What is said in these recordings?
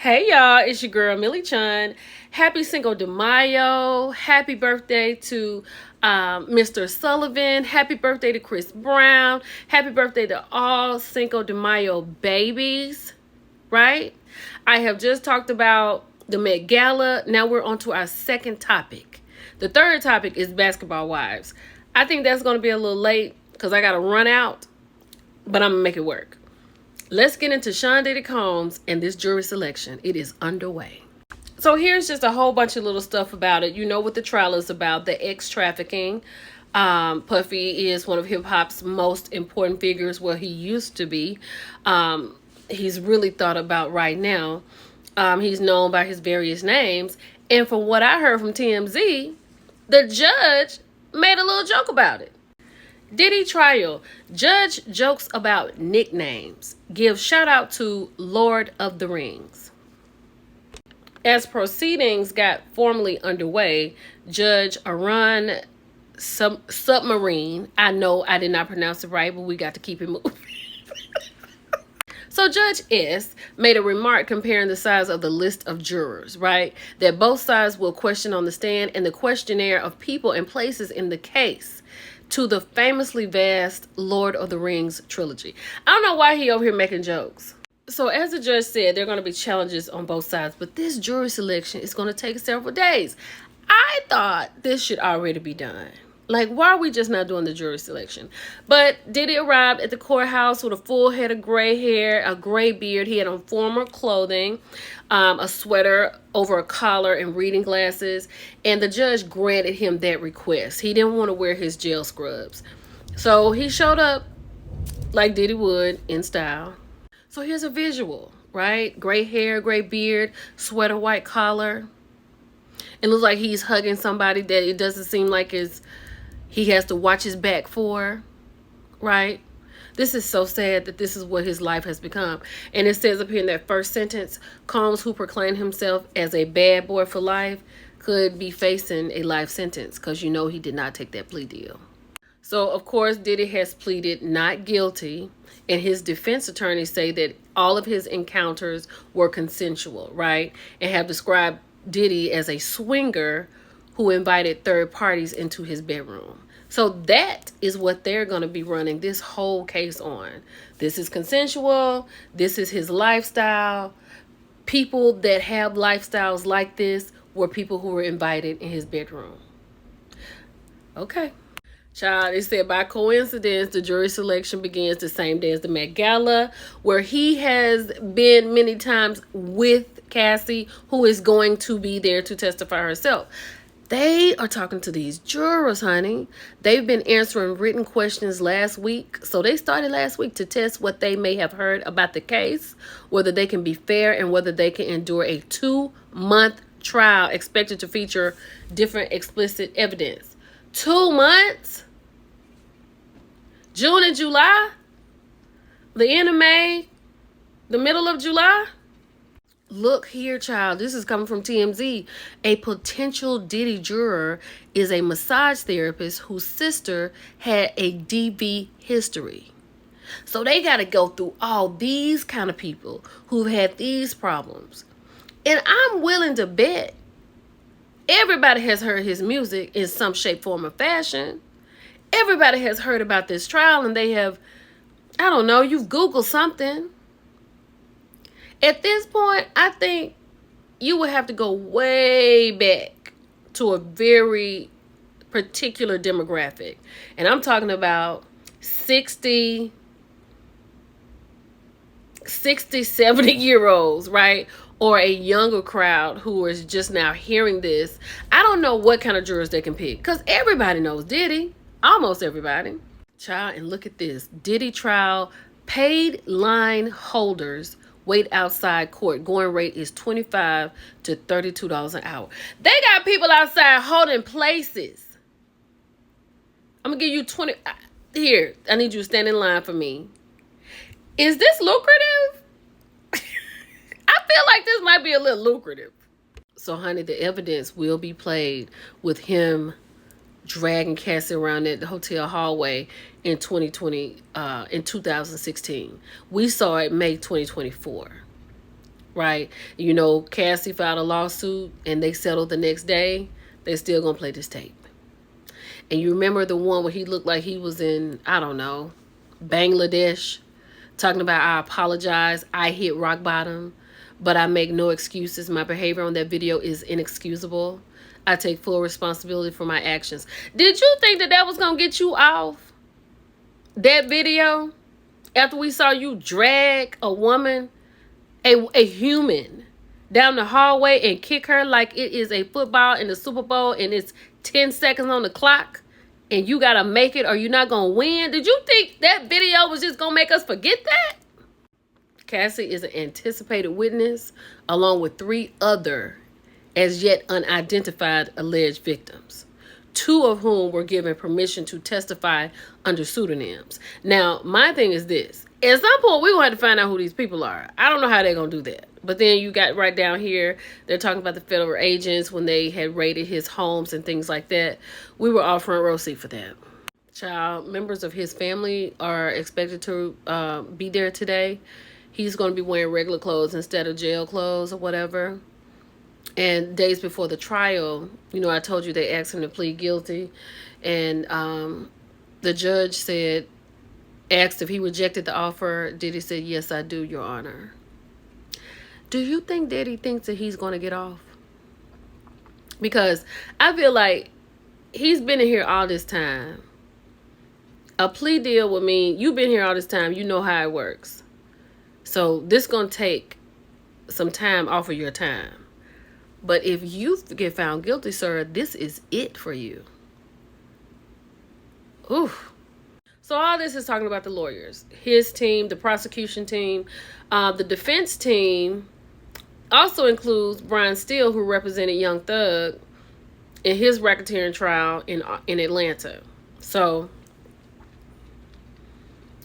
Hey y'all, it's your girl Millie Chun. Happy Cinco de Mayo. Happy birthday to Mr. Sullivan. Happy birthday to Chris Brown. Happy birthday to all Cinco de Mayo babies, right? I have just talked about the Met Gala. Now we're on to our second topic. The third topic is basketball wives. I think that's going to be a little late because I got to run out, but I'm going to make it work. Let's get into Sean Diddy Combs and this jury selection. It is underway. So here's just a whole bunch of little stuff about it. You know what the trial is about, the ex-trafficking. Puffy is one of hip-hop's most important figures. Well, he used to be. He's really thought about right now. He's known by his various names. And from what I heard from TMZ, the judge made a little joke about it. Diddy trial. Judge jokes about nicknames. Gives shout out to Lord of the Rings. As proceedings got formally underway, Judge Arun Submarine, I know I did not pronounce it right, but we got to keep it moving. So Judge S made a remark comparing the size of the list of jurors, right? That both sides will question on the stand and the questionnaire of people and places in the case to the famously vast Lord of the Rings trilogy. I don't know why he over here making jokes. So as the judge said, there are going to be challenges on both sides, but this jury selection is going to take several days. I thought this should already be done. Like, why are we just not doing the jury selection? But Diddy arrived at the courthouse with a full head of gray hair, a gray beard. He had on formal clothing, a sweater over a collar, and reading glasses. And the judge granted him that request. He didn't want to wear his jail scrubs. So he showed up like Diddy would, in style. So here's a visual, right? Gray hair, gray beard, sweater, white collar. It looks like he's hugging somebody that it doesn't seem like he has to watch his back for, right? This is so sad that this is what his life has become. And it says up here in that first sentence, Combs, who proclaimed himself as a bad boy for life, could be facing a life sentence because you know he did not take that plea deal. So, of course, Diddy has pleaded not guilty, and his defense attorneys say that all of his encounters were consensual, right? And have described Diddy as a swinger who invited third parties into his bedroom. So that is what they're going to be running this whole case on. This is consensual. This is his lifestyle. People that have lifestyles like this were people who were invited in his bedroom. Okay. Child, it said by coincidence, the jury selection begins the same day as the Met Gala, where he has been many times with Cassie, who is going to be there to testify herself. They are talking to these jurors, honey. They've been answering written questions last week. So they started last week to test what they may have heard about the case, whether they can be fair and whether they can endure a 2-month trial expected to feature different explicit evidence. 2 months? June and July? The end of May? The middle of July? Look here, child. This is coming from TMZ. A potential Diddy juror is a massage therapist whose sister had a DV history. So they got to go through all these kind of people who've had these problems. And I'm willing to bet everybody has heard his music in some shape, form, or fashion. Everybody has heard about this trial and they have, I don't know, you've Googled something. At this point, I think you would have to go way back to a very particular demographic. And I'm talking about 60, 70-year-olds, right? Or a younger crowd who is just now hearing this. I don't know what kind of jurors they can pick because everybody knows Diddy. Almost everybody. Child, and look at this. Diddy trial, paid line holders wait outside court. Going rate is $25 to $32 an hour. They got people outside holding places. I'm going to give you 20. Here, I need you to stand in line for me. Is this lucrative? I feel like this might be a little lucrative. So, honey, the evidence will be played with him dragging Cassie around that hotel hallway in 2016. We saw it May 2024. right? You know, Cassie filed a lawsuit and they settled the next day. They're still gonna play this tape. And you remember the one where he looked like he was in, I don't know, Bangladesh, talking about, I apologize, I hit rock bottom, but I make no excuses. My behavior on that video is inexcusable. I take full responsibility for my actions. Did you think that was going to get you off that video after we saw you drag a woman, a human, down the hallway and kick her like it is a football in the Super Bowl and it's 10 seconds on the clock and you got to make it or you're not going to win? Did you think that video was just going to make us forget that? Cassie is an anticipated witness along with 3 other as yet unidentified alleged victims, 2 of whom were given permission to testify under pseudonyms. Now, my thing is this. At some point, we're going to have to find out who these people are. I don't know how they're going to do that. But then you got right down here, they're talking about the federal agents when they had raided his homes and things like that. We were all front row seat for that. Child, members of his family are expected to be there today. He's going to be wearing regular clothes instead of jail clothes or whatever. And days before the trial, you know, I told you they asked him to plead guilty. And the judge asked if he rejected the offer. Diddy said, yes, I do, Your Honor. Do you think Diddy thinks that he's going to get off? Because I feel like he's been in here all this time. A plea deal would mean you've been here all this time. You know how it works. So this is going to take some time off of your time. But if you get found guilty, sir, this is it for you. Oof. So all this is talking about the lawyers. His team, the prosecution team. The defense team also includes Brian Steele, who represented Young Thug in his racketeering trial in Atlanta. So,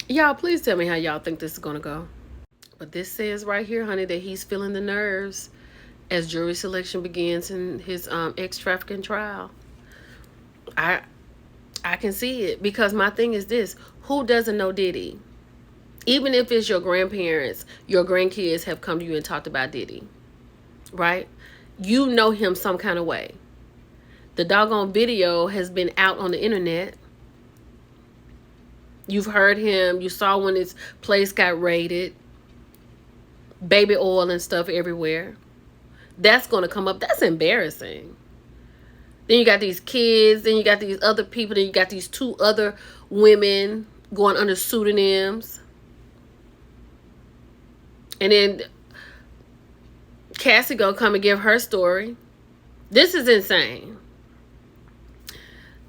y'all, please tell me how y'all think this is going to go. But this says right here, honey, that he's feeling the nerves as jury selection begins in his ex-trafficking trial. I can see it, because my thing is this. Who doesn't know Diddy? Even if it's your grandparents, your grandkids have come to you and talked about Diddy, right? You know him some kind of way. The doggone video has been out on the internet. You've heard him. You saw when his place got raided. Baby oil and stuff everywhere. That's going to come up. That's embarrassing. Then you got these kids. Then you got these other people. Then you got these 2 other women going under pseudonyms. And then Cassie gonna come and give her story. This is insane.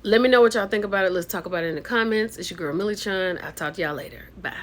Let me know what y'all think about it. Let's talk about it in the comments. It's your girl, Millie Chun. I'll talk to y'all later. Bye.